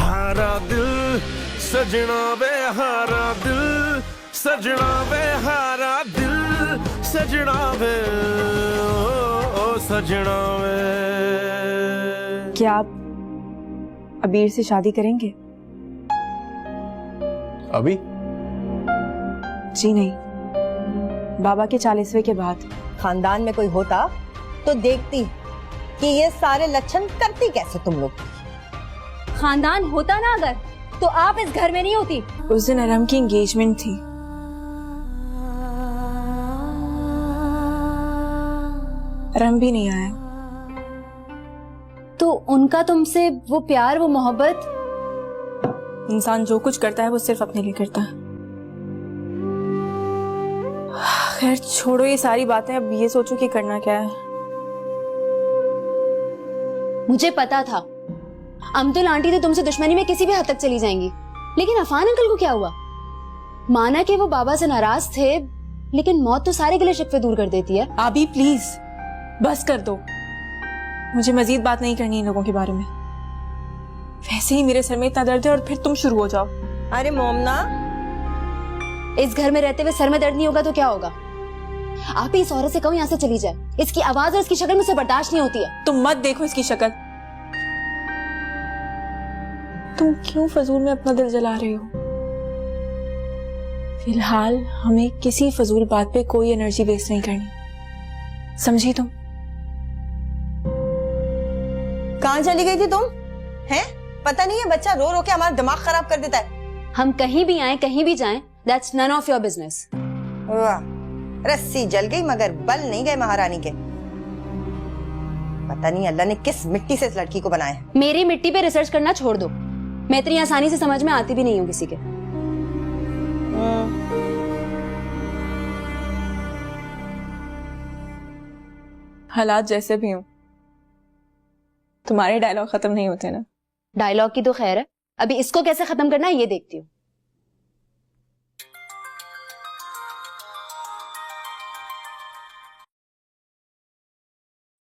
हारा दिल सजना वे हारा दिल, सजना वे हारा दिल, सजना वे ओ सजना वे। क्या आप अबीर से शादी करेंगे? अभी? जी नहीं, बाबा के 40वें के बाद। खानदान में कोई होता तो देखती कि ये सारे लक्षण करती कैसे तुम लोग। खानदान होता ना अगर, तो आप इस घर में नहीं होती। उस दिन अरम की एंगेजमेंट थी, अरम भी नहीं आया। तो उनका तुमसे वो प्यार, वो मोहब्बत? इंसान जो कुछ करता है वो सिर्फ अपने लिए करता है। खैर छोड़ो ये सारी बातें, अब ये सोचो कि करना क्या है। मुझे पता था अमतुल आंटी तो तुमसे दुश्मनी में किसी भी हद तक चली जाएंगी, लेकिन अफान अंकल को क्या हुआ? माना कि वो बाबा से नाराज थे, लेकिन मौत तो सारे गिले शिकवे दूर कर देती है। आबी प्लीज बस कर दो, मुझे मजीद बात नहीं करनी इन लोगों के बारे में। वैसे ही मेरे सर में इतना दर्द है और फिर तुम शुरू हो जाओ। अरे मोमना, इस घर में रहते हुए सर में दर्द नहीं होगा तो क्या होगा? आप ही इस औरत से कहो यहाँ से चली जाए। इसकी आवाज और इसकी शक्ल मुझसे बर्दाश्त नहीं होती है। तुम मत देखो इसकी शक्ल। तुम क्यों फजूल में अपना दिल जला रहे हो? फिलहाल हमें किसी फजूल बात पे कोई एनर्जी वेस्ट नहीं करनी, समझी तुम? कहाँ चली गई थी तुम? हैं? पता नहीं है, बच्चा रो रो के हमारा दिमाग खराब कर देता है। हम कहीं भी आए कहीं भी जाएं, that's none of your business। वाह, रस्सी जल गई मगर बल नहीं गए महारानी के। पता नहीं अल्लाह ने किस मिट्टी से इस लड़की को बनाया है। मेरी मिट्टी पे रिसर्च करना छोड़ दो, मैं इतनी आसानी से समझ में आती भी नहीं हूँ किसी के। हालात जैसे भी हों, तुम्हारे डायलॉग खत्म नहीं होते ना। डायलॉग की तो खैर है, अभी इसको कैसे खत्म करना है ये देखती हूँ।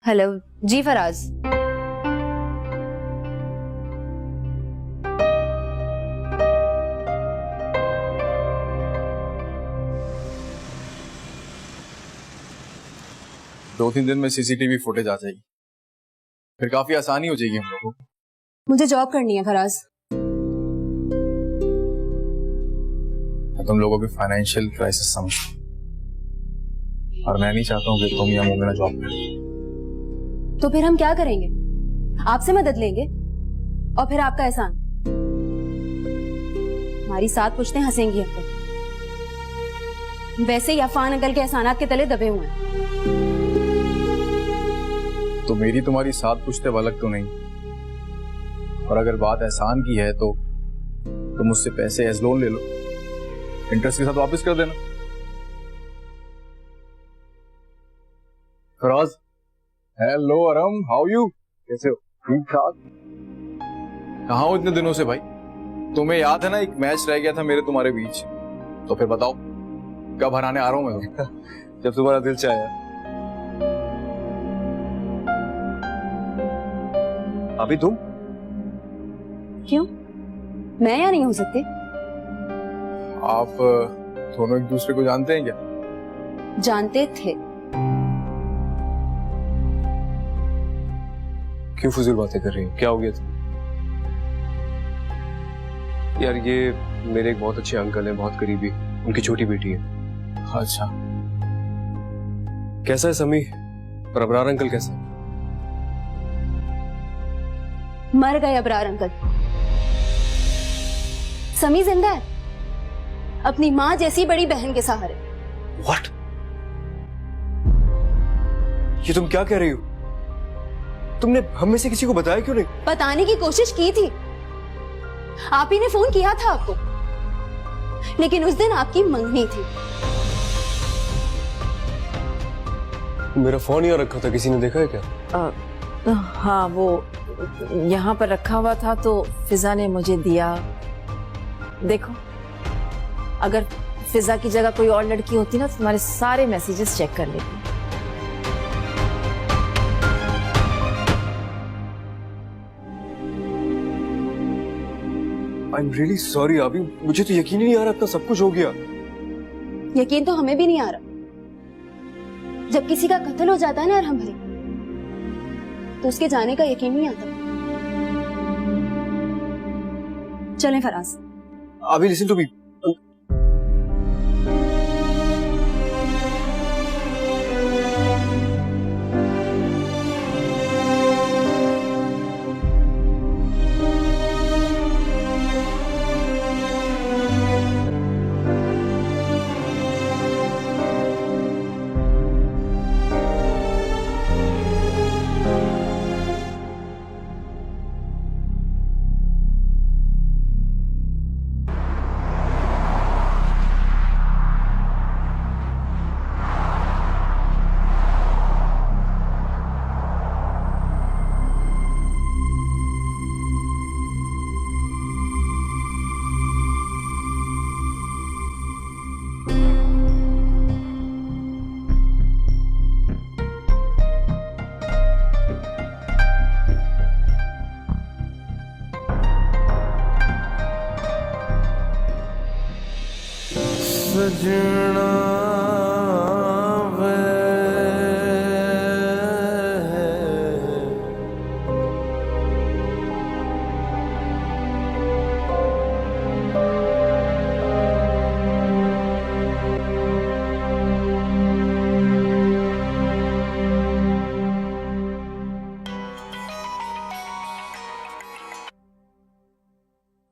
हेलो जी फराज। दो तीन दिन में सीसीटीवी फुटेज आ जाएगी, फिर काफी आसानी हो जाएगी हम लोगों को। मुझे जॉब करनी है फराज। मैं तुम लोगों की फाइनेंशियल क्राइसिस समझता हूं, और मैं नहीं चाहता हूँ कि तुम या मोमिना जॉब करो। तो फिर हम क्या करेंगे? आपसे मदद लेंगे और फिर आपका एहसान। हमारी साथ पुश्तें हंसेंगी हम पर। वैसे ही अफान अंकल के एहसानात के तले दबे हुए हैं। तो मेरी तुम्हारी साथ पुश्ते अलग तो नहीं, और अगर बात एहसान की है तो तुम मुझसे पैसे एज लोन ले लो, इंटरेस्ट के साथ वापस कर देना। Faraz, hello Aram, how you? कैसे हो? ठीक ठाक। कहाँ हो इतने दिनों से भाई? तुम्हें याद है ना एक मैच रह गया था मेरे तुम्हारे बीच, तो फिर बताओ कब हराने आ रहा हूं मैं? जब तुम्हारा दिल चाहे। अभी तुम? क्यों, मैं यहाँ नहीं हो सकती? आप दोनों एक दूसरे को जानते हैं क्या? जानते थे। क्यों फजूल बातें कर रही हो? क्या हो गया था? यार ये मेरे एक बहुत अच्छे अंकल हैं, बहुत करीबी, उनकी छोटी बेटी है। अच्छा, कैसा है समी? और अबरार अंकल कैसा है? मर गए अबरार अंकल। समी जिंदा है, अपनी माँ जैसी बड़ी बहन के सहारे। What? ये तुम क्या कह रही हो? तुमने हम में से किसी को बताया क्यों नहीं? बताने की कोशिश की थी, आप ही ने फोन किया था आपको, लेकिन उस दिन आपकी मंगनी थी। मेरा फोन यहाँ रखा था, किसी ने देखा है क्या? हाँ, वो यहाँ पर रखा हुआ था तो फिजा ने मुझे दिया। देखो, अगर फिजा की जगह कोई और लड़की होती ना तो तुम्हारे सारे मैसेजेस चेक कर लेती। I'm really sorry अभी, मुझे तो यकीन ही नहीं आ रहा इतना सब कुछ हो गया। यकीन तो हमें भी नहीं आ रहा। जब किसी का कत्ल हो जाता है ना अरहम भाई, तो उसके जाने का यकीन नहीं आता। चलें फराज। अभी लिसन टू मी। सजना वे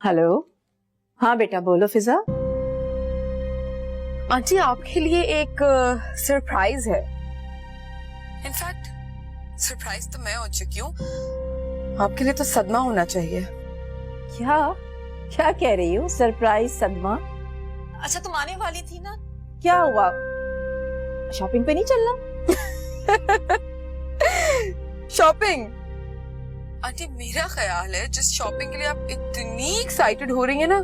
हेलो। हाँ बेटा बोलो फिजा। आंटी आपके लिए एक सरप्राइज है। इनफैक्ट सरप्राइज तो मैं हो चुकी हूँ, आपके लिए तो सदमा होना चाहिए। क्या क्या कह रही हो? सरप्राइज सदमा? अच्छा तुम आने वाली थी ना, क्या हुआ? शॉपिंग पे नहीं चलना? शॉपिंग? आंटी मेरा ख्याल है जिस शॉपिंग के लिए आप इतनी एक्साइटेड हो रही है ना,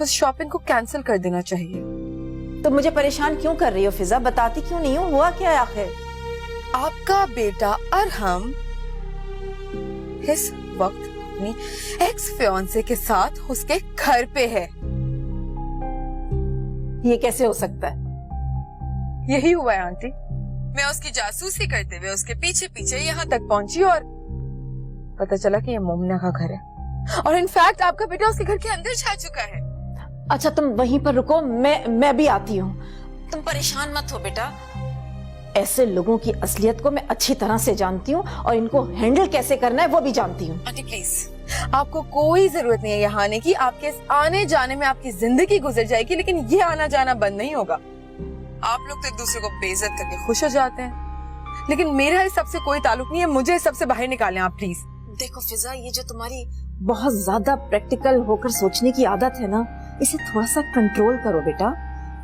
उस शॉपिंग को कैंसिल कर देना चाहिए। तो मुझे परेशान क्यों कर रही हो फिजा? बताती क्यों नहीं हो? हुआ क्या है आखिर? आपका बेटा अरहम इस वक्त अपनी एक्स फियांसे के साथ उसके घर पे है। ये कैसे हो सकता है? यही हुआ है आंटी। मैं उसकी जासूसी करते हुए उसके पीछे पीछे यहाँ तक पहुंची और पता चला कि ये मोमिना का घर है, और इनफैक्ट आपका बेटा उसके घर के अंदर जा चुका है। अच्छा तुम वहीं पर रुको, मैं भी आती हूँ। तुम परेशान मत हो बेटा। ऐसे लोगों की असलियत को मैं अच्छी तरह से जानती हूँ और इनको हैंडल कैसे करना है वो भी जानती हूँ। आंटी प्लीज, आपको कोई जरूरत नहीं है यहाँ आने की। आपके इस आने जाने में आपकी जिंदगी गुजर जाएगी, लेकिन ये आना जाना बंद नहीं होगा। आप लोग तो एक दूसरे को बेइज्जत करके खुश हो जाते हैं, लेकिन मेरा इस सबसे कोई ताल्लुक नहीं है। मुझे इस सबसे बाहर निकालें आप प्लीज। देखो फिजा, ये जो तुम्हारी बहुत ज्यादा प्रैक्टिकल होकर सोचने की आदत है ना, इसे थोड़ा सा कंट्रोल करो बेटा।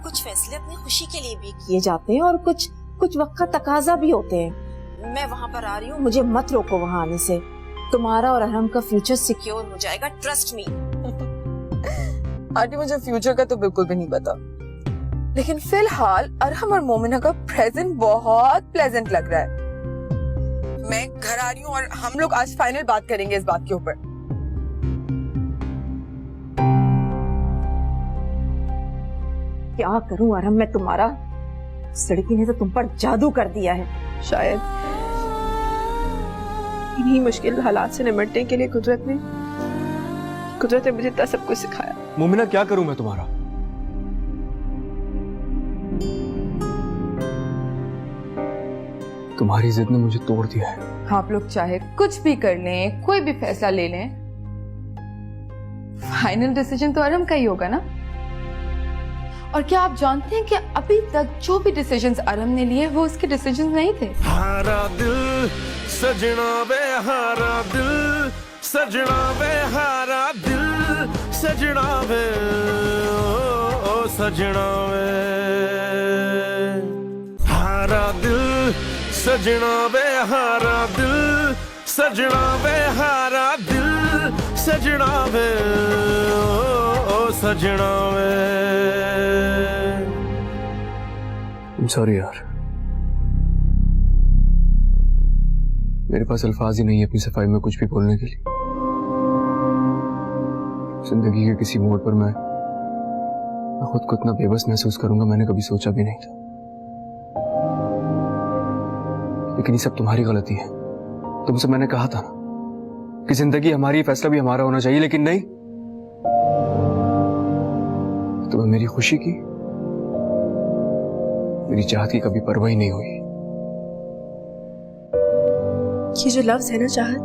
कुछ फैसले अपनी खुशी के लिए भी किए जाते हैं और कुछ वक्त का तकाजा भी होते हैं। मैं वहाँ पर आ रही हूँ, मुझे मत रोको वहाँ आने से। तुम्हारा और अरहम का फ्यूचर सिक्योर हो जाएगा, ट्रस्ट मी। आंटी मुझे फ्यूचर का तो बिल्कुल भी नहीं पता, लेकिन फिलहाल अरहम और मोमिना का प्रेजेंट बहुत प्लेजेंट लग रहा है। मैं घर आ रही हूँ और हम लोग आज फाइनल बात करेंगे इस बात के ऊपर। क्या करूं अरहम मैं तुम्हारा? इस लड़की ने तो तुम पर जादू कर दिया है। शायद इन्हीं मुश्किल हालात से निपटने के लिए कुदरत ने मुझे इतना सब कुछ सिखाया। मोमिना क्या करूं मैं तुम्हारा? तुम्हारी जिद ने मुझे तोड़ दिया है। आप लोग चाहे कुछ भी कर लें, कोई भी फैसला ले लें, फाइनल डिसीजन तो अरहम का ही होगा ना। और क्या आप जानते हैं कि अभी तक जो भी डिसीजंस अरहम ने लिए वो उसके डिसीजंस नहीं थे। हारा दिल सजना वे हारा दिल, सजना वे हारा दिल, सजना वे ओ सजना वे हारा दिल, सजना वे हारा दिल, सजना वे हारा दिल, सजना वे ओ सजना वे। सॉरी यार, मेरे पास अल्फाज ही नहीं है अपनी सफाई में कुछ भी बोलने के लिए। जिंदगी के किसी मोड़ पर मैं खुद को इतना बेबस महसूस करूंगा, मैंने कभी सोचा भी नहीं था। लेकिन ये सब तुम्हारी गलती है। तुमसे मैंने कहा था ना कि जिंदगी हमारी, फैसला भी हमारा होना चाहिए, लेकिन नहीं, तुम्हें मेरी खुशी की, मेरी चाहत की कभी परवाह ही नहीं हुई। ये जो लफ्ज है ना चाहत,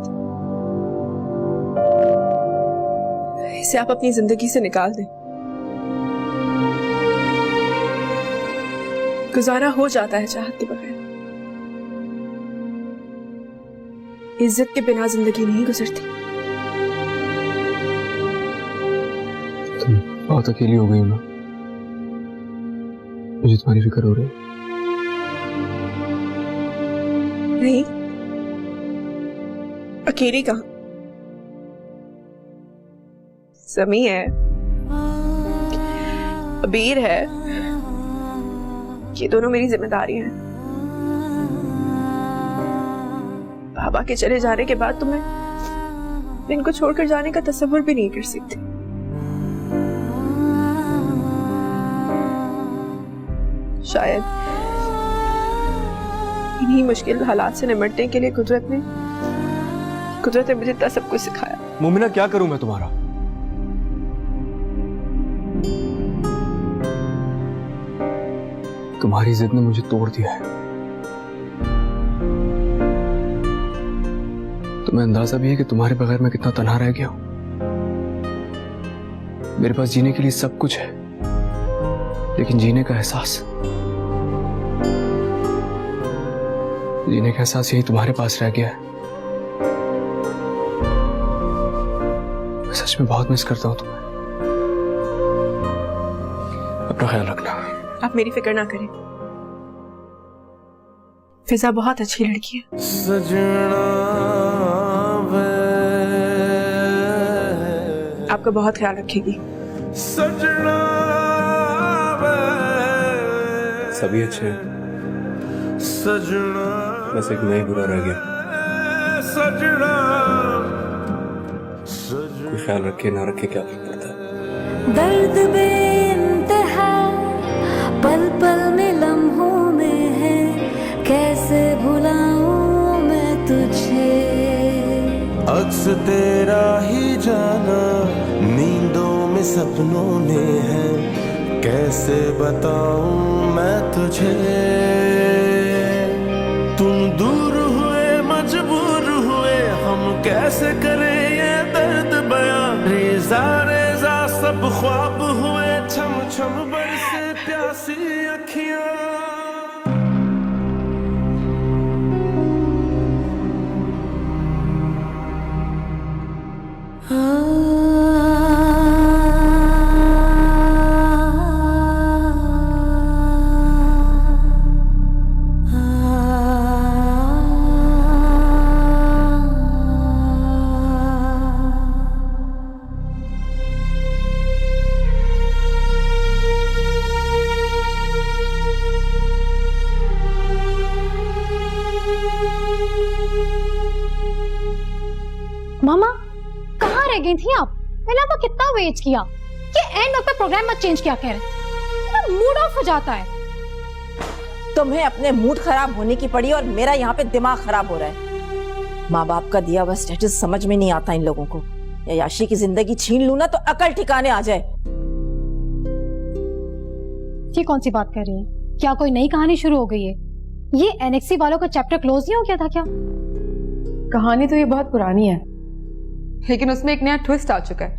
इसे आप अपनी जिंदगी से निकाल दें। गुजारा हो जाता है चाहत के बगैर, इज्जत के बिना जिंदगी नहीं गुजरती। तुम बहुत अकेली हो गई ना, मुझे तुम्हारी फिक्र हो रही है। नहीं, अकेली कहाँ, समी है, अबीर है, ये दोनों मेरी जिम्मेदारी हैं। बाबा के चले जाने के बाद तो मैं इनको छोड़कर जाने का तस्वीर भी नहीं कर सकती। शायद इन्हीं मुश्किल हालात से निपटने के लिए कुदरत ने मुझे इतना सब कुछ सिखाया। मोमिना, क्या करूं मैं तुम्हारा? तुम्हारी जिद ने मुझे तोड़ दिया है। तुम्हें अंदाजा भी है कि तुम्हारे बगैर मैं कितना तन्हा रह गया हूं। मेरे पास जीने के लिए सब कुछ है, लेकिन जीने का एहसास यही तुम्हारे पास रह गया है। मैं सच में बहुत मिस करता हूं तुम्हें। अपना ख्याल रखना। आप मेरी फिक्र ना करें, फिजा बहुत अच्छी लड़की है। सजना वे, आपका बहुत ख्याल रखेगी। सजना वे, सभी अच्छे हैं, सजना बस एक मैं ही बुरा रह गया। सजना कोई ख्याल रखे ना रखे, क्या फर्क पड़ता है। दर्द बेइंतहा पल पल में लम्हों में है, कैसे भुलाऊं मैं तुझे। अक्स तेरा ही जाना नींदों में सपनों में है, कैसे बताऊं मैं तुझे। तुम दूर हुए मजबूर हुए, हम कैसे करें ये दर्द बयां। रेजा रेजा सब ख्वाब हुए, छम छम बरसे प्यासी अखियां। मामा कहाँ रह गई थी आप? मैंने आपको कितना वेट किया कि एंड वक्त पे प्रोग्राम मत चेंज किया करें, मूड ऑफ हो जाता है। तुम्हें अपने मूड खराब होने की पड़ी और मेरा यहाँ पे दिमाग खराब हो रहा है। माँ बाप का दिया हुआ स्टेटस समझ में नहीं आता इन लोगों को। याशी की जिंदगी छीन लूं ना तो अकल ठिकाने आ जाए। ये कौन सी बात कर रही है? क्या कोई नई कहानी शुरू हो गई है? ये एनएक्सी वालों का चैप्टर क्लोज नहीं हो गया था क्या? कहानी तो ये बहुत पुरानी है, लेकिन उसमें एक नया ट्विस्ट आ चुका है।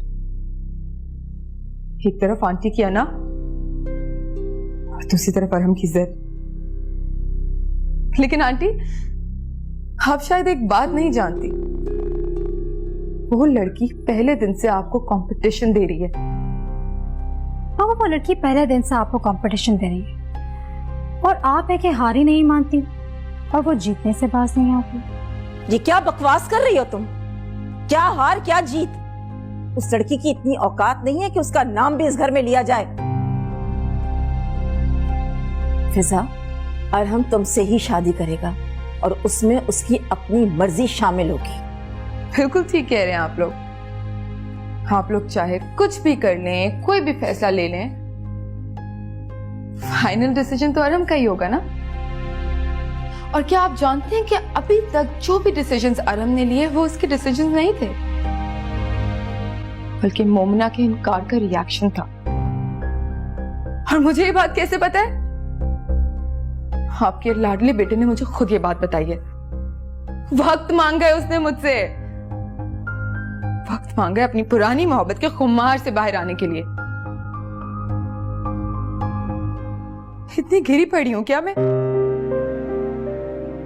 एक तरफ आंटी की अना और दूसरी तरफ अरहम की जिद। लेकिन आंटी, आप शायद एक बात नहीं जानती, वो लड़की पहले दिन से आपको कंपटीशन दे रही है। हाँ, वो लड़की पहले दिन से आपको कंपटीशन दे रही है और आप है कि हार ही नहीं मानती और वो जीतने से बाज नहीं आती। ये क्या बकवास कर रही हो तुम? क्या हार क्या जीत? उस लड़की की इतनी औकात नहीं है कि उसका नाम भी इस घर में लिया जाए। फिजा, अरहम तुमसे ही शादी करेगा और उसमें उसकी अपनी मर्जी शामिल होगी। बिल्कुल ठीक कह रहे हैं आप लोग। आप लोग चाहे कुछ भी कर लें, कोई भी फैसला ले लें, फाइनल डिसीजन तो अरम का ही होगा ना। और क्या आप जानते हैं कि अभी तक जो भी डिसीजंस अरम ने लिए वो उसके डिसीजंस नहीं थे, बल्कि मोमना के इनकार का रिएक्शन था। और मुझे ये बात कैसे पता है? आपके लाडले बेटे ने मुझे खुद ये बात बताई है। वक्त मांगा है उसने मुझसे, वक्त मांगा है अपनी पुरानी मोहब्बत के खुमार से बाहर आने के लिए। इतनी घिरी पड़ी हूं क्या मैं?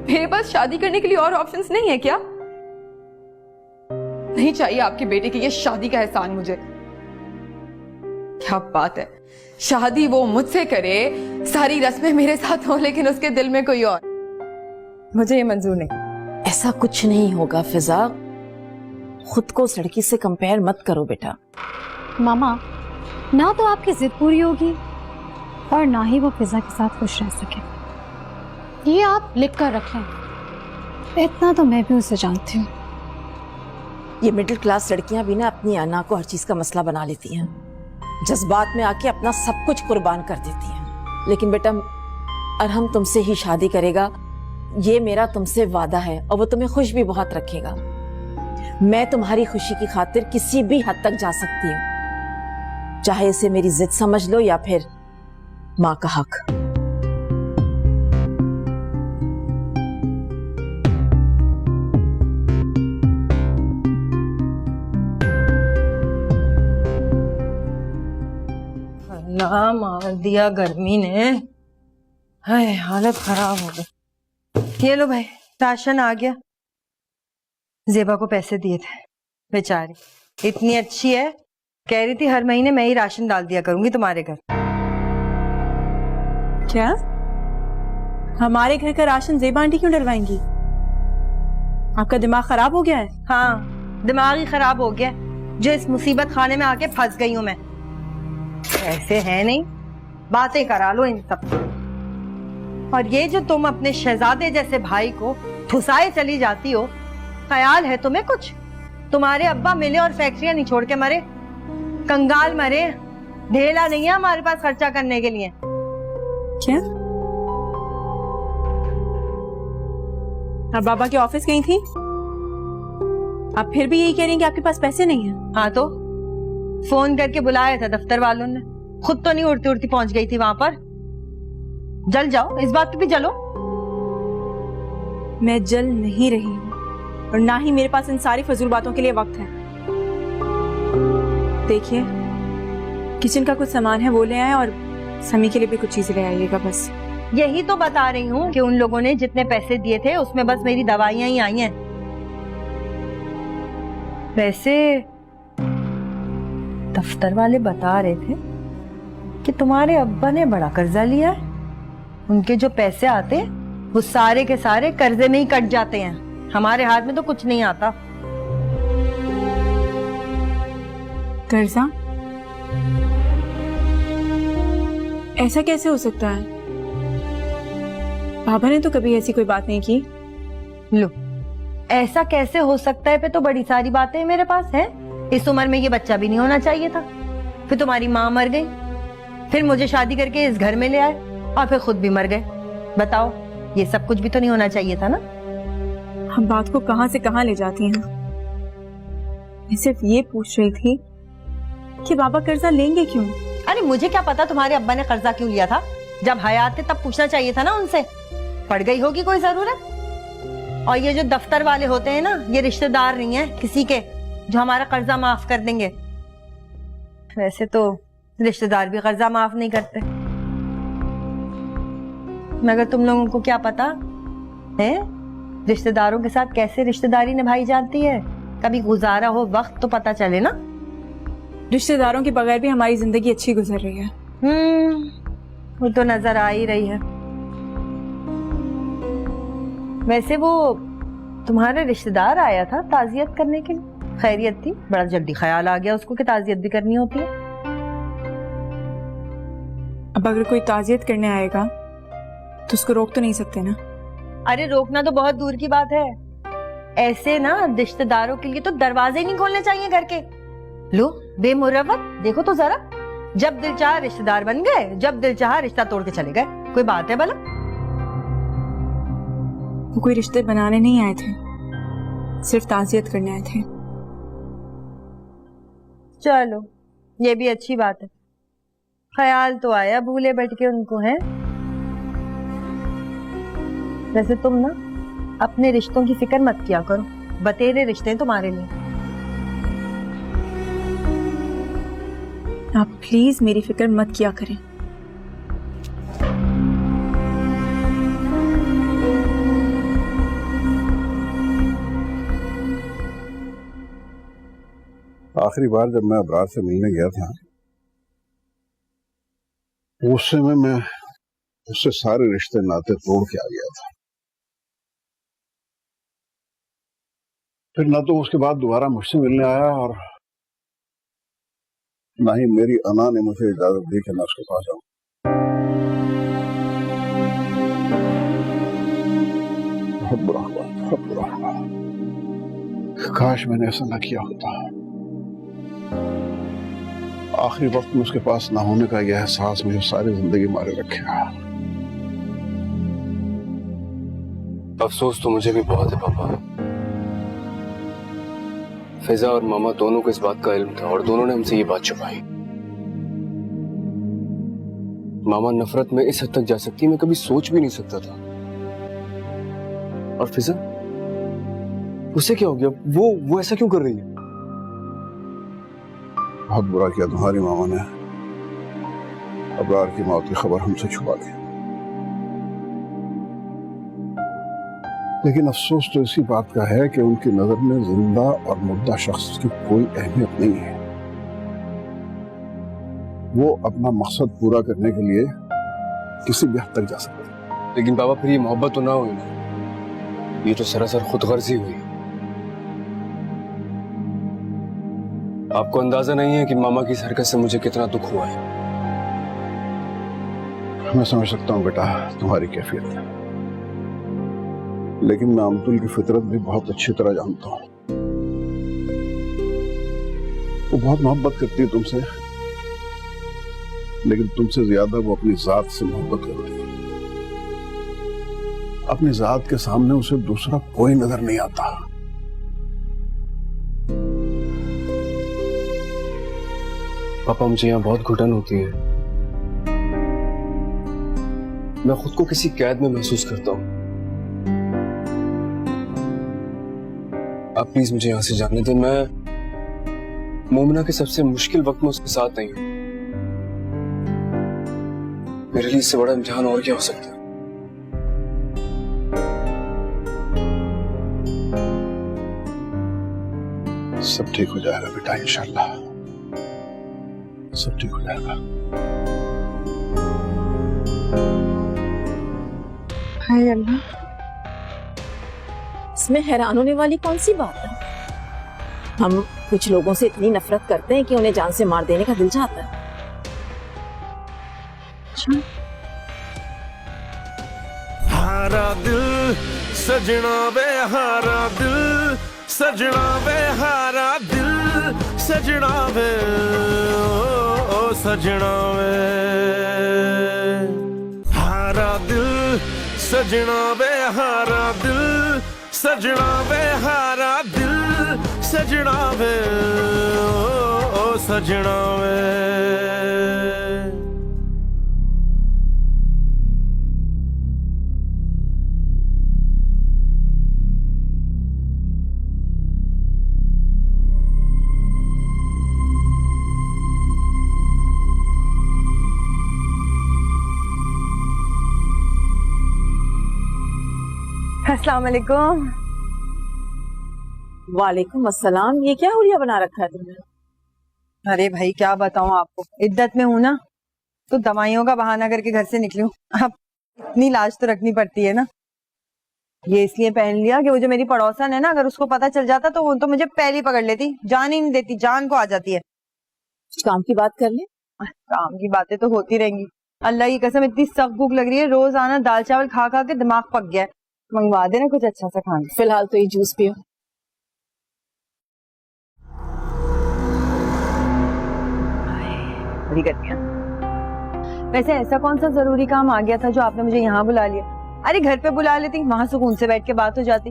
मेरे पास शादी करने के लिए और ऑप्शंस नहीं है क्या? नहीं चाहिए आपके बेटे की ये शादी का एहसान मुझे। क्या बात है, शादी वो मुझसे करे, सारी रस्में मेरे साथ हो, लेकिन उसके दिल में कोई और। मुझे ये मंजूर नहीं। ऐसा कुछ नहीं होगा फिजा, खुद को उस लड़की से कंपेयर मत करो बेटा। मामा, ना तो आपकी जिद पूरी होगी और ना ही वो फिजा के साथ खुश रह सके। ये आप लिख कर रखें, इतना तो मैं भी उसे जानती हूँ। ये मिडिल क्लास लड़कियां भी ना अपनी अना को हर चीज का मसला बना लेती हैं, जज्बात में आके अपना सब कुछ कुर्बान कर देती हैं। लेकिन बेटा अरहम तुमसे ही शादी करेगा, ये मेरा तुमसे वादा है, और वो तुम्हें खुश भी बहुत रखेगा। मैं तुम्हारी खुशी की खातिर किसी भी हद तक जा सकती हूँ, चाहे इसे मेरी जिद समझ लो या फिर माँ का हक। अल्लाह मार दिया गर्मी ने, हाय हालत खराब हो गई। ये लो भाई, राशन आ गया। जेबा को पैसे दिए थे, बेचारी इतनी अच्छी है, कह रही थी हर महीने मैं ही राशन डाल दिया करूंगी तुम्हारे घर। क्या हमारे घर का राशन जेबा आंटी क्यों डलवाएंगी? आपका दिमाग खराब हो गया है? हाँ, दिमाग ही खराब हो गया, जो इस मुसीबत खाने में आके फंस गई हूं मैं। ऐसे है नहीं, बातें करा लो इन सब। और ये जो तुम अपने शहजादे जैसे भाई को ठुसाए चली जाती हो, ख्याल है तुम्हें कुछ? तुम्हारे अब्बा मिले और फैक्ट्रियां नहीं छोड़ के मरे, कंगाल मरे, ढेला नहीं है हमारे पास खर्चा करने के लिए। क्या आप बाबा के ऑफिस गई थी? आप फिर भी यही कह रही हैं कि आपके पास पैसे नहीं हैं? हाँ तो फोन करके बुलाया था दफ्तर वालों ने, खुद तो नहीं उड़ती उड़ती पहुंच गई थी वहां पर। जल जाओ, इस बात पे भी जलो। मैं जल नहीं रही हूँ, और ना ही मेरे पास इन सारी फजूल बातों के लिए वक्त है। देखिए, किचन का कुछ सामान है वो ले आए, और समी के लिए भी कुछ चीजें ले आइएगा बस। यही तो बता रही हूँ कि उन लोगों ने जितने पैसे दिए थे उसमें बस मेरी दवाइयां ही आई हैं। वैसे दफ्तर वाले बता रहे थे कि तुम्हारे अब्बा ने बड़ा कर्जा लिया है, उनके जो पैसे आते वो सारे के सारे कर्जे में ही कट जाते हैं, हमारे हाथ में तो कुछ नहीं आता। कर्जा? ऐसा कैसे हो सकता है? बाबा ने तो कभी ऐसी कोई बात नहीं की। लो, ऐसा कैसे हो सकता है पे तो बड़ी सारी बातें मेरे पास है। इस उम्र में ये बच्चा भी नहीं होना चाहिए था, फिर तुम्हारी माँ मर गई, फिर मुझे शादी करके इस घर में ले आए, और फिर खुद भी मर गए। बताओ, ये सब कुछ भी तो नहीं होना चाहिए था ना? हम बात को कहां से कहां ले जाती हैं। मैं सिर्फ ये पूछ रही थी कि बाबा कर्जा लेंगे क्यों? अरे मुझे क्या पता तुम्हारे अब्बा ने कर्जा क्यों लिया था, जब हयात थे तब पूछना चाहिए था ना उनसे। पड़ गई होगी कोई जरूरत। और ये जो दफ्तर वाले होते हैं ना, ये रिश्तेदार नहीं है किसी के जो हमारा कर्जा माफ कर देंगे। वैसे तो रिश्तेदार भी कर्जा माफ नहीं करते, मगर तुम लोगों को क्या पता है रिश्तेदारों के साथ कैसे रिश्तेदारी निभाई जाती है। कभी गुजारा हो वक्त तो पता चले ना। रिश्तेदारों के बगैर भी हमारी जिंदगी अच्छी गुजर रही है। वो तो नजर आ ही रही है। वैसे वो तुम्हारा रिश्तेदार आया था ताजियत करने के लिए, खैरियत थी? बड़ा जल्दी ख्याल आ गया उसको कि ताजियत भी करनी होती है। अब अगर कोई ताजियत करने आएगा तो उसको रोक तो नहीं सकते ना? अरे रोकना तो बहुत दूर की बात है, ऐसे ना रिश्तेदारों के लिए तो दरवाजे ही नहीं खोलने चाहिए घर के। लो बेमुरवत, देखो तो जरा, जब दिल चाहा रिश्तेदार बन गए, जब दिल चाहा रिश्ता तोड़ के चले गए। कोई बात है भला? वो कोई रिश्ते बनाने नहीं आए थे, सिर्फ ताज़ियत करने आए थे। चलो ये भी अच्छी बात है, ख्याल तो आया भूले भटके उनको है। वैसे तुम ना अपने रिश्तों की फिक्र मत किया करो, बतेरे रिश्ते हैं तुम्हारे लिए। आप प्लीज मेरी फिक्र मत किया करें। आखिरी बार जब मैं अबरार से मिलने गया था, उस समय मैं उससे सारे रिश्ते नाते तोड़ के आ गया था। फिर ना तो उसके बाद दोबारा मुझसे मिलने आया और ना ही मेरी अना ने मुझे इजाजत दी कि मैं उसके पास जाऊं। बहुत बुरा हुआ, बहुत बुरा हुआ। काश मैंने ऐसा ना किया होता। आखिरी वक्त में उसके पास ना होने का यह एहसास मुझे सारी जिंदगी मारे रखेगा। अफसोस तो मुझे भी बहुत है पापा। फिजा और मामा दोनों को इस बात का इल्म था और दोनों ने हमसे ये बात छुपाई। मामा नफरत में इस हद तक जा सकती है, मैं कभी सोच भी नहीं सकता था। और फिजा, उसे क्या हो गया? वो ऐसा क्यों कर रही है? बहुत बुरा किया तुम्हारी मामा ने, अबरार की मौत की खबर हमसे छुपा दी। लेकिन अफसोस तो इसी बात का है कि उनकी नजर में जिंदा और मुर्दा शख्स की कोई अहमियत नहीं है। वो अपना मकसद पूरा करने के लिए किसी भी हद तक जा सकते हैं। लेकिन बाबा फिर ये मोहब्बत तो ना हुई ना, ये तो सरासर खुदगर्जी हुई। आपको अंदाजा नहीं है कि मामा की इस हरकत से मुझे कितना दुख हुआ है। मैं समझ सकता हूँ बेटा तुम्हारी कैफियत, लेकिन मैं अमतुल की फितरत भी बहुत अच्छी तरह जानता हूँ। वो बहुत मोहब्बत करती है तुमसे, लेकिन तुमसे ज्यादा वो अपनी जात से मोहब्बत करती है। अपनी जात के सामने उसे दूसरा कोई नजर नहीं आता। पापा मुझे यहाँ बहुत घुटन होती है, मैं खुद को किसी कैद में महसूस करता हूँ। आप प्लीज मुझे यहाँ से जाने दें। मैं मोमिना के सबसे मुश्किल वक्त में उसके साथ नहीं हूँ। मेरे लिए इससे बड़ा इम्तिहान और क्या हो सकता है? सब ठीक हो जाएगा बेटा, इंशाल्लाह सब ठीक हो जाएगा। हाय अल्लाह, इसमें हैरान होने वाली कौन सी बात है? हम कुछ लोगों से इतनी नफरत करते हैं कि उन्हें जान से मार देने का दिल चाहता है। हारा दिल सजना वे, हारा दिल सजना वे, हारा दिल सजना वे, ओ सजना वे। हारा दिल सजना वे, हारा दिल सजना वे, हारा दिल सजना वे, ओ सजना वे। अस्सलाम वालेकुम। वालेकुम अस्सलाम। ये क्या हुलिया बना रखा है तुमने? अरे भाई क्या बताऊं आपको, इद्दत में हूं ना, तो दवाइयों का बहाना करके घर से निकली हूँ। अब इतनी लाज तो रखनी पड़ती है ना। ये इसलिए पहन लिया कि वो जो मेरी पड़ोसन है ना, अगर उसको पता चल जाता तो वो तो मुझे पहले ही पकड़ लेती, जान ही नहीं देती, जान को आ जाती है। काम की बात कर ले। काम की बातें तो होती रहेंगी। अल्लाह की कसम इतनी सख्त भूख लग रही है, रोज आना दाल चावल खा खा के दिमाग पक गया है। मंगवा देना कुछ अच्छा सा खाना। फिलहाल तो ये जूस पियो। नौकरी करती हैं। वैसे ऐसा कौन सा जरूरी काम आ गया था जो आपने मुझे यहाँ बुला लिया? अरे घर पे बुला लेती, वहां सुकून से बैठ के बात हो जाती,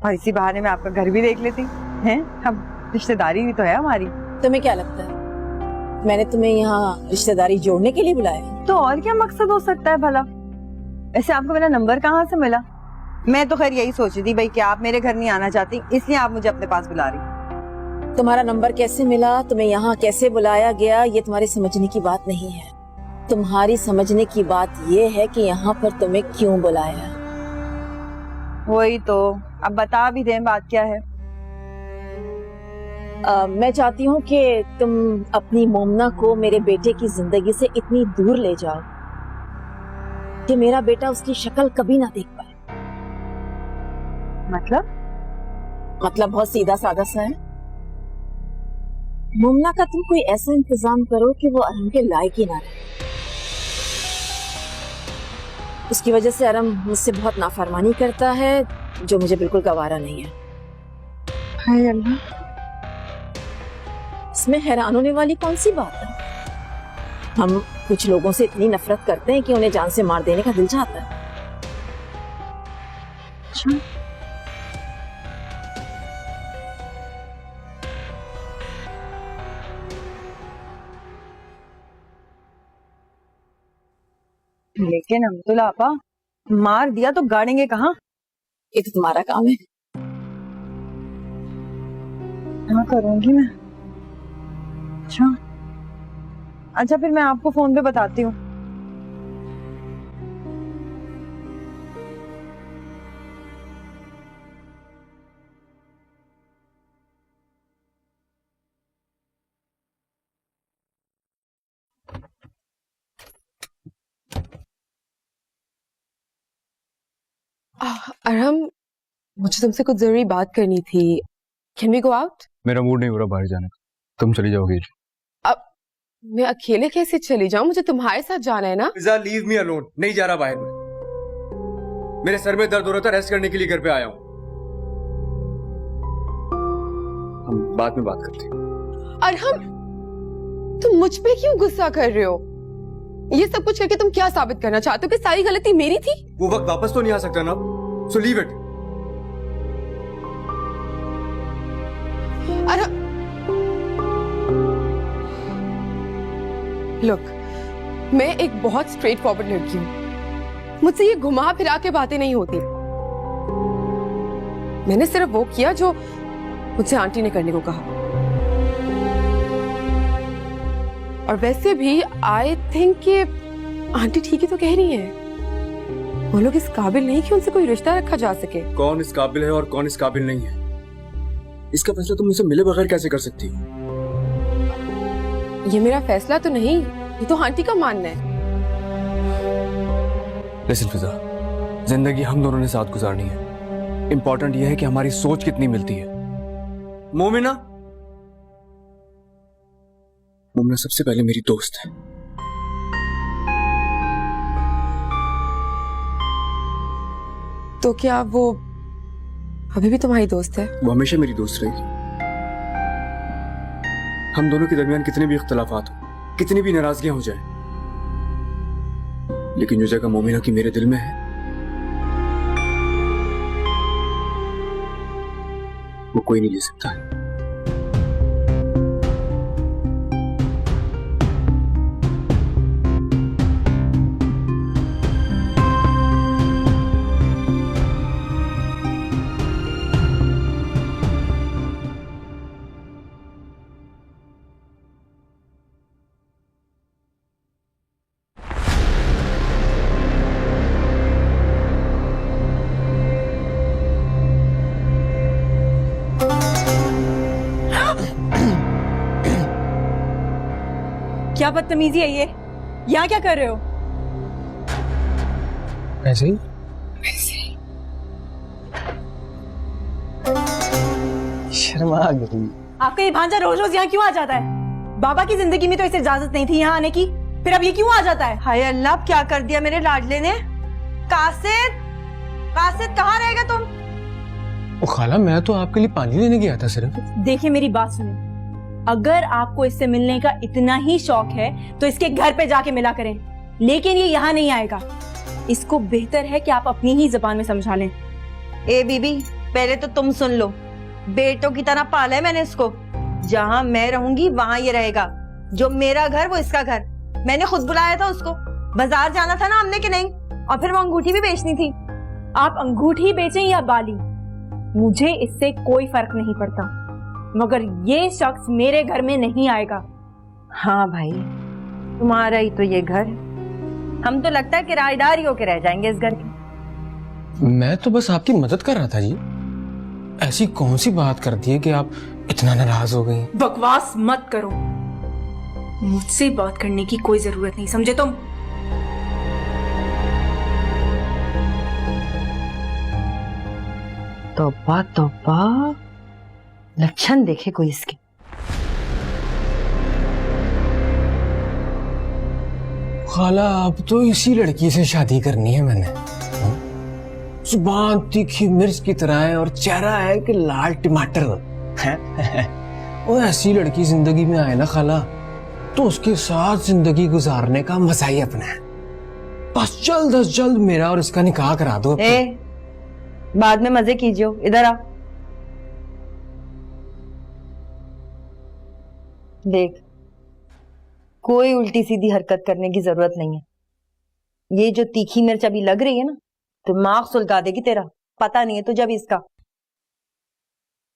और इसी बहाने में आपका घर भी देख लेती हैं। हम रिश्तेदारी भी तो है हमारी। तुम्हें क्या लगता है मैंने तुम्हें यहाँ रिश्तेदारी जोड़ने के लिए बुलाया? तो और क्या मकसद हो सकता है भला? वैसे आपको मेरा नंबर कहाँ से मिला? मैं तो खैर यही सोची थी भाई कि आप मेरे घर नहीं आना चाहती, इसलिए आप मुझे अपने पास बुला रही। तुम्हारा नंबर कैसे मिला, तुम्हें यहाँ कैसे बुलाया गया, ये तुम्हारे समझने की बात नहीं है। तुम्हारी समझने की बात ये है कि यहाँ पर तुम्हें क्यों बुलाया। वही तो, अब बता भी दें बात क्या है। मैं चाहती हूँ कि तुम अपनी मोमना को मेरे बेटे की जिंदगी से इतनी दूर ले जाओ कि मेरा बेटा उसकी शक्ल कभी ना देख पाए। मतलब बहुत सीधा साधा सा है। मोमना का तुम कोई ऐसा इंतजाम करो कि वो अरम के लायक ही ना रहे। उसकी वजह से अरम मुझसे बहुत नाफरमानी करता है, जो मुझे बिल्कुल गवारा नहीं है। हाय अल्लाह, इसमें हैरान होने वाली कौन सी बात है? हम कुछ लोगों से इतनी नफरत करते हैं कि उन्हें जान से मार देने का दिल चाहता है। लेकिन अब्दुल्ला आपा, मार दिया तो गाड़ेंगे कहाँ? ये तो तुम्हारा काम है। हाँ करूंगी मैं। अच्छा फिर मैं आपको फोन पे बताती हूँ। अरहम, मुझे तुमसे कुछ जरूरी बात करनी थी। Can we go out? मेरा मूड नहीं हो रहा बाहर जाने का, तुम चली जाओगे। अब मैं अकेले कैसे चली जाऊं? मुझे तुम्हारे साथ जाना है ना। Leave me alone. नहीं जा रहा बाहर में, मेरे सर में दर्द हो रहा था, रेस्ट करने के लिए घर पे आया हूँ। हम बाद में बात करते हैं। अरहम, तुम मुझ पे क्यों गुस्सा कर रहे हो? ये सब कुछ करके तुम क्या साबित करना चाहते हो कि सारी गलती मेरी थी? वो वक्त वापस तो नहीं आ सकता ना, so leave it. Arham, look, मैं एक बहुत स्ट्रेट फॉरवर्ड लड़की हूँ। मुझसे ये घुमा फिरा के बातें नहीं होती। मैंने सिर्फ वो किया जो मुझसे आंटी ने करने को कहा। और वैसे भी आई थिंक कि आंटी ठीक ही तो कह रही है। वो लोग इस काबिल नहीं कि उनसे कोई रिश्ता रखा जा सके। कौन इस काबिल है और कौन इस काबिल नहीं है, इसका फैसला तुम मुझसे मिले बगैर कैसे कर सकती हो? ये मेरा फैसला तो नहीं, ये तो आंटी का मानना है। लिसन फिजा, जिंदगी हम दोनों ने साथ गुजारनी है। इंपॉर्टेंट यह है कि हमारी सोच कितनी मिलती है। मोमिना सबसे पहले मेरी दोस्त है। तो क्या वो अभी भी तुम्हारी दोस्त है? वो हमेशा मेरी दोस्त रहेगी। हम दोनों के दरमियान कितने भी इख्तलाफात हो, कितनी भी नाराजगियां हो जाए, लेकिन जो जगह मोमिना की मेरे दिल में है वो कोई नहीं ले सकता है। क्या बदतमीजी है ये? यहाँ क्या कर रहे हो? ऐसे ही शर्मा आ गई। आपका ये भांजा रोज रोज यहाँ क्यों आ जाता है? बाबा की जिंदगी में तो इसे इजाजत नहीं थी यहाँ आने की, फिर अब ये क्यों आ जाता है? हाय अल्लाह, अब क्या कर दिया मेरे लाडले ने? कासिद, कासिद कहाँ रहेगा तुम? ओ खाला, मैं तो आपके लिए पानी लेने गया था सिर्फ। देखिए मेरी बात सुनिए, अगर आपको इससे मिलने का इतना ही शौक है तो इसके घर पे जाके मिला करें, लेकिन ये यहाँ नहीं आएगा। इसको बेहतर है कि आप अपनी ही जुबान में समझा लें। ए बीबी, पहले तो तुम सुन लो, बेटों की तरह पाला है मैंने इसको। जहाँ मैं रहूंगी वहां ये रहेगा। जो मेरा घर वो इसका घर। मैंने खुद बुलाया था उसको, बाजार जाना था ना हमने कि नहीं, और फिर वो अंगूठी भी बेचनी थी। आप अंगूठी बेचें या बाली, मुझे इससे कोई फर्क नहीं पड़ता, मगर ये शख्स मेरे घर में नहीं आएगा। हाँ भाई, तुम्हारा ही तो ये घर, हम तो लगता है किराएदार ही होके रह जाएंगे इस घर के। मैं तो बस आपकी मदद कर रहा था जी। ऐसी कौन सी बात कर दी है कि आप इतना नाराज हो गई? बकवास मत करो, मुझसे बात करने की कोई जरूरत नहीं, समझे तुम? तौबा तौबा, लक्षण देखे कोई इसके। खाला, अब तो इसी लड़की से शादी करनी है मैंने। जुबान तीखी मिर्च की तरह है और चेहरा है कि लाल टमाटर है। वो ऐसी लड़की जिंदगी में आए ना खाला, तो उसके साथ जिंदगी गुजारने का मजा ही अपना है। बस जल्द अज जल्द मेरा और इसका निकाह करा दो। बाद में मजे कीजिए, इधर आ। देख, कोई उल्टी सीधी हरकत करने की जरूरत नहीं है। ये जो तीखी मिर्च अभी लग रही है ना, दिमाग सुलगा देगी तेरा। पता नहीं है तुझे अभी इसका।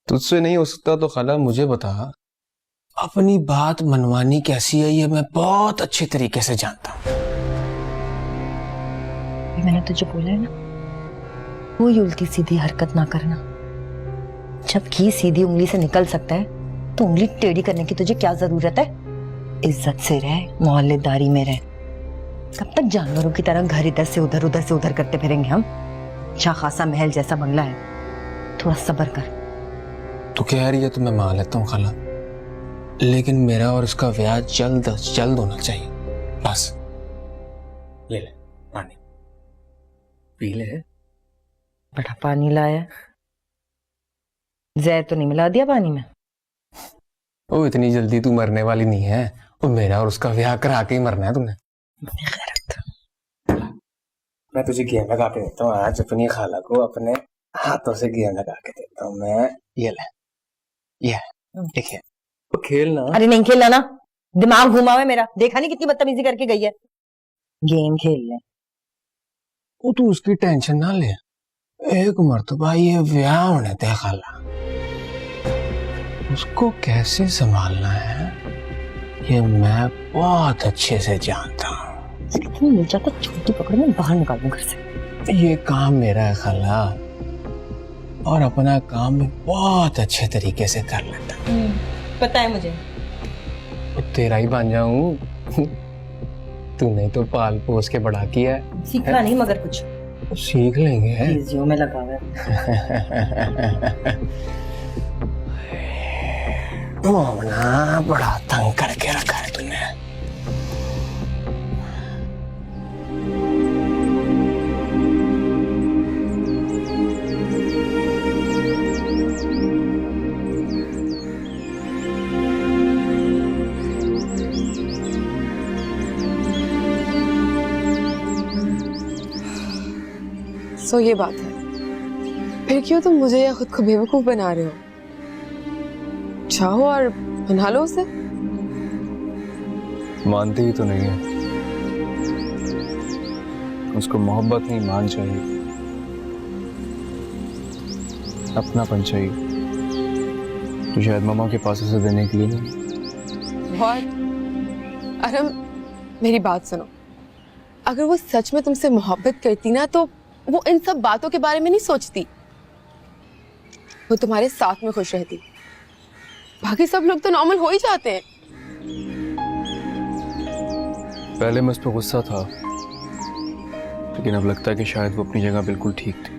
तुझसे नहीं हो सकता तो खाला मुझे बता, अपनी बात मनवानी कैसी है ये मैं बहुत अच्छे तरीके से जानता हूँ। मैंने तुझे बोला है ना, कोई उल्टी सीधी हरकत ना करना। जब घी सीधी उंगली से निकल सकता है तो उंगली टेढ़ी करने की तुझे क्या जरूरत है? इज्जत से रह, मोहल्लेदारी में रह। कब तक जानवरों की तरह घर इधर से उधर करते फिरेंगे हम? अच्छा खासा महल जैसा बंगला है, थोड़ा सब्र कर। तो कह रही है तो मैं मान लेता हूँ खाला, लेकिन मेरा और उसका ब्याह जल्द अज जल्द होना चाहिए। बस ये ले पानी पी ले। बड़ा पानी लाया, जहर तो नहीं मिला दिया पानी में? ओ इतनी जल्दी तू मरने वाली नहीं है, वो मेरा और उसका ब्याह करा के ही मरना है तूने। मैं तुझे गेम लगा के देता हूँ आज, अपनी खाला को अपने हाथों से गेम लगा के देता हूँ मैं। ये ले, ये देखिए वो खेलना। अरे नहीं खेलना ना, दिमाग घुमा हुआ है मेरा। देखा नहीं कितनी बदतमीजी करके गई है। गेम खेल ले। वो तू उसकी टेंशन ना ले, एक मर्तबा ये ब्याह होने दे खाला। उसको कैसे संभालना है ये मैं बहुत अच्छे से जानता हूँ। मिल जाता छोटी पकड़ में बाहर निकालूं घर से। ये काम मेरा है खाला, और अपना काम मैं बहुत अच्छे तरीके से कर लेता हूँ। पता है मुझे। तो तेरा ही बन जाऊं। तूने तो पाल पोस के बड़ा किया है। सीखना नहीं मगर कुछ सीख लेंगे। जो में लगा हुआ है। मोमना बड़ा तंग करके रखा है तूने। सो ये बात है, फिर क्यों तुम मुझे या खुद को बेवकूफ बना रहे हो? चाहो और मना लो उसे। मानती ही तो नहीं है। उसको मोहब्बत नहीं, मान चाहिए, अपनापन चाहिए। तो शायद मामा के पास उसे देने के लिए नहीं। बहुत अरम, मेरी बात सुनो। अगर वो सच में तुमसे मोहब्बत करती ना, तो वो इन सब बातों के बारे में नहीं सोचती। वो तुम्हारे साथ में खुश रहती। बाकी सब लोग तो नॉर्मल हो ही जाते हैं। पहले मैं उस पर गुस्सा था, लेकिन अब लगता है कि शायद वो अपनी जगह बिल्कुल ठीक थी।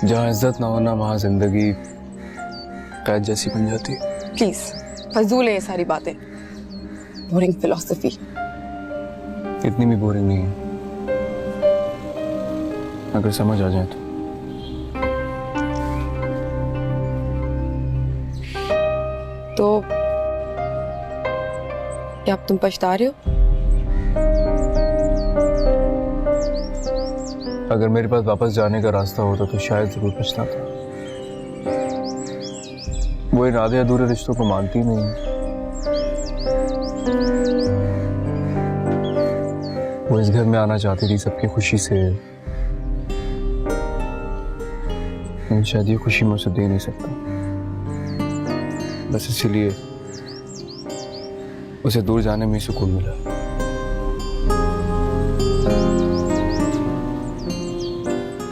जहाँ इज्जत ना होना वहां जिंदगी कैद जैसी बन जाती है। प्लीज फजूल है ये सारी बातें, बोरिंग फिलॉसफी। इतनी भी बोरिंग नहीं है अगर समझ आ जाए तो। तो क्या अब तुम पछता रहे हो? अगर मेरे पास वापस जाने का रास्ता होता तो शायद जरूर पछताता। वो इन आधे अधूरे रिश्तों को मानती नहीं। वो इस घर में आना चाहती थी सबकी खुशी से, लेकिन शायद ये खुशी मैं उसे दे नहीं सकता। बस इसीलिए उसे दूर जाने में ही सुकून मिला।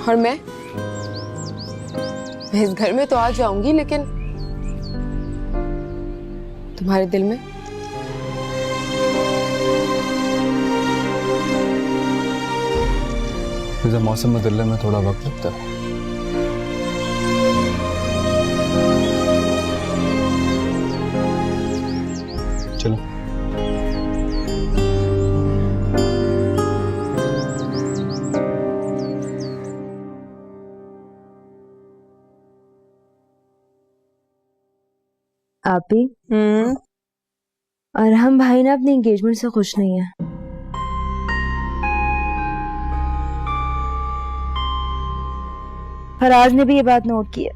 और मैं इस घर में तो आ जाऊंगी, लेकिन तुम्हारे दिल में जब मौसम बदलने में थोड़ा वक्त लगता है। चलो आप भी और हम भाई ना अपनी एंगेजमेंट से खुश नहीं है। फराज ने भी ये बात नोट की है।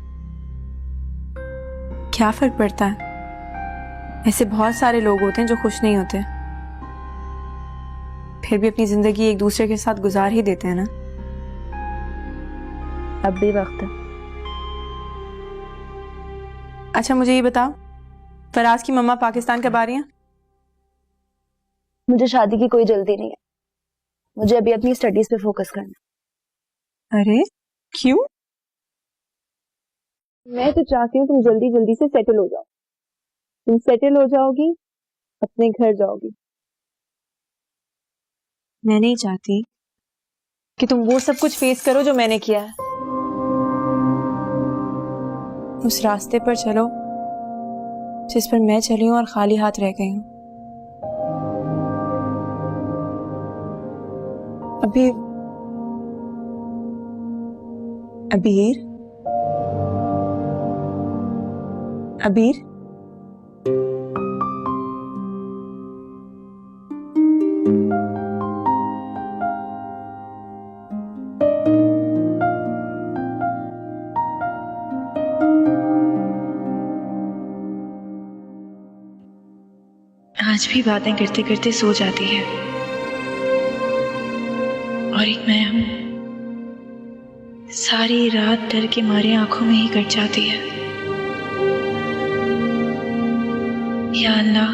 क्या फर्क पड़ता है, ऐसे बहुत सारे लोग होते हैं जो खुश नहीं होते, फिर भी अपनी जिंदगी एक दूसरे के साथ गुजार ही देते हैं ना। अब भी वक्त है। अच्छा मुझे ये बताओ, फराज की मम्मा पाकिस्तान कब आ रही हैं? मुझे शादी की कोई जल्दी नहीं है, मुझे अभी अपनी स्टडीज पे फोकस करना। अरे क्यों? मैं तो चाहती हूँ तुम जल्दी जल्दी से सेटल हो जाओ। तुम सेटल हो जाओगी, अपने घर जाओगी। मैं नहीं चाहती कि तुम वो सब कुछ फेस करो जो मैंने किया है। उस रास्ते पर चलो जिस पर मैं चली हूं और खाली हाथ रह गई हूं। अबीर अबीर आज भी बातें करते करते सो जाती है और एक मैं हूं, सारी रात डर के मारे आंखों में ही कट जाती है। या अल्लाह,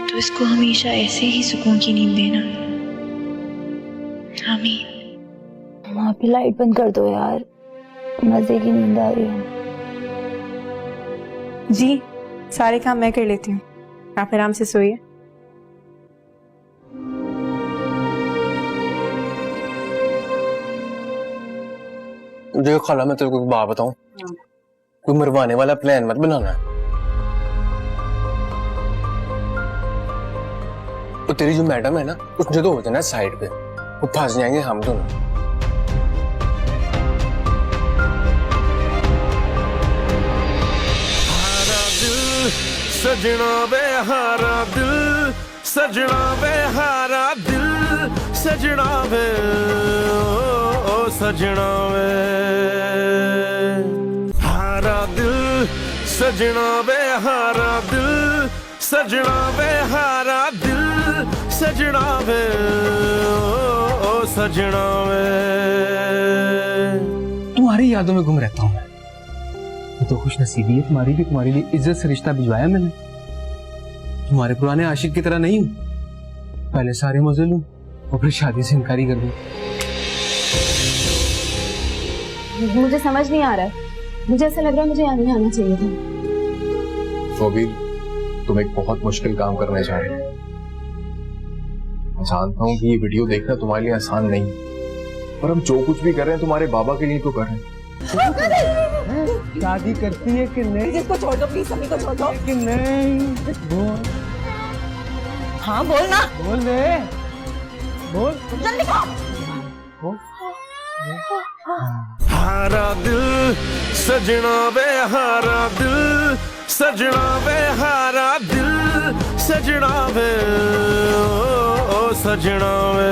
तो इसको हमेशा ऐसे ही सुकून की नींद देना। आमीन। वहां पे लाइट बंद कर दो यार, मजे की नींद आ रही है। जी सारे काम मैं कर लेती हूँ, आप आराम से सोइए। देख खाला, मैं तेरे को एक बात बताऊं, कोई मरवाने वाला प्लान मत बनाना। तो तेरी जो मैडम है ना, उसने तो होते ना साइड पे, वो फंस जाएंगे हम दोनों। सजना वे हारा दिल, सजना वे हारा दिल, सजना वे ओ सजना वे हारा दिल, सजना वे हारा दिल, सजना वे हारा दिल, सजना वे ओ सजना वे। तुम्हारी यादों में गुम रहता हूँ मैं। तो खुश नसीबी है तुम्हारी भी, तुम्हारे लिए इज्जत से रिश्ता भिजवाया मैंने। तुम्हारे पुराने आशिक की तरह नहीं हूं, पहले सारे मजे लूं और फिर शादी से इनकारी कर दूं। मुझे समझ नहीं आ रहा है, मुझे ऐसा लग रहा है मुझे यहाँ नहीं आना चाहिए था। सोबीर, तुम एक बहुत मुश्किल काम करने जा रहे हो। मैं जानता हूँ कि ये वीडियो देखना तुम्हारे लिए आसान नहीं, पर हम जो कुछ भी कर रहे हैं तुम्हारे बाबा के लिए तो कर रहे हैं। शादी करती है कि नहीं? जिसको छोड़ दो प्लीज, सभी को छोड़ दो। कि नहीं? बोल। हाँ बोल ना। बोल दे, बोल जल्दी कहो। बोल। हारा दिल, सजना वे हारा दिल, सजना वे हारा दिल सजना वे ओ सजना वे